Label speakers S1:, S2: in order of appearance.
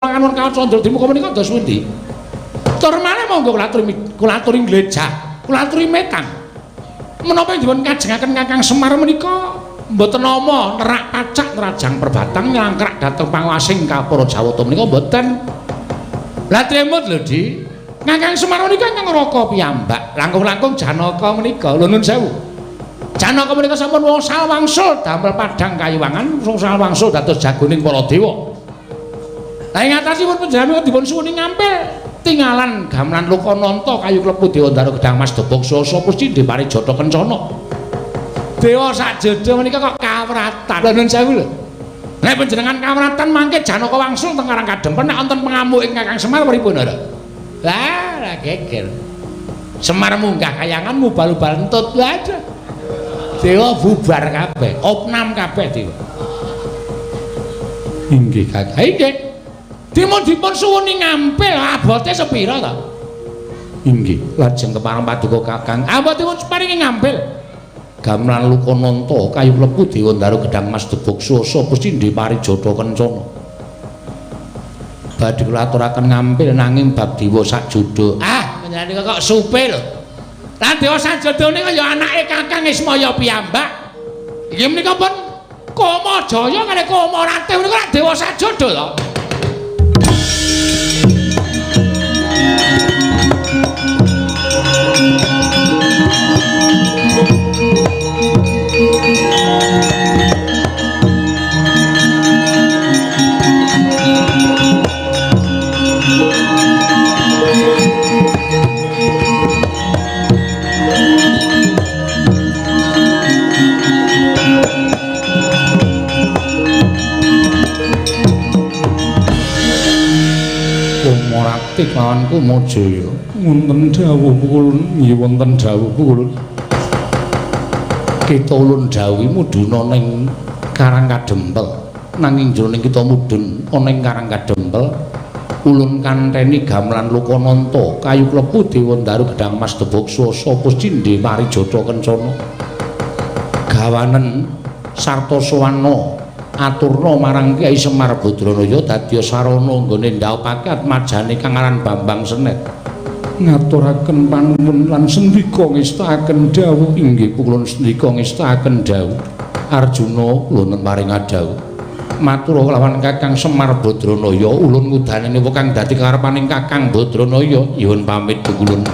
S1: Kanun kaca Ndradima menika dos pundi? Tur malih monggo kula aturi glejah, kula aturi metang. Menapa dipun kajengaken Kakang Semar menika mboten nama nerak pacak nerajang perbatang nyangkrak dhateng panguwasing Kapura Jawata menika mboten. Lah tremut lho, Di. Kakang Semar menika nyang Raka piyambak. Langkung-langkung Janaka menika lho nun sewu. Janaka menika sampun wangsul wangsul damel padhang kayuwangan, wangsul wangsul dados jagoning para dewa. Lah ing atasipun panjenengan dipun suwuni ngampil tinggalan gamelan Lokananta kayu klepu Dewa Ndara Gedang Mas Debaksa sapa Cindhe Parijata Kencana. Dewa sakjada menika kok kawratan. Lha nun sewu lho. Nek panjenengan kawratan mangke Janaka wangsul teng Karang Kadempen nek wonten pengamuk ing Kakang Semar pripun ora? Lah geger. Semar munggah kayangan mubal-bal entut lha ada. Dewa bubar kabeh, opnam kabeh dewa. Inggih Kakang. Inggih. Dipun suwuni ngampil abote sepira ta? Inggih, lajeng kepareng paduka Kakang. Abotipun paringi ngampil. Gamelan Lokananta kayu klepu Dewa Ndara Gedang Mas Debaksa sapa Cindhe Parijata Kencana. Badhe kula aturaken ngampil nanging bab dewa sakjada. Panjenengan kok supe lho. Lah dewa sakjada nika ya anake Kakang Ismaya piyambak. Iki menika pun Kama Jaya kali Kama Ratih menika dewa sakjada lho.
S2: Kawan Kumajaya wonten dawuh pukul nggih wonten dawuh pukul kita ulun dawuh mudhuna ning Karang Kadempel nanging jroning kita mudhun ana ing Karang Kadempel ulun kanteni gamelan Lokananta kayu klepu Dewa Ndara Gedang Mas Debaksa sapa Cindhe Parijata Kencana gawanen sarta sawana aturna marang Kyai Semar Badranaya dadya sarana nggone ndhawuhake atmajane Kang aran Bambang Senet ngaturaken panuwun lan sendika ngestakaken dawuh inggih kula sendika ngestakaken dawuh Arjuna kula paring dawuh matur lawan Kakang Semar Badranaya ulun ngudaneni kang dadi karepaning Kakang Badranaya nyuwun pamit kulun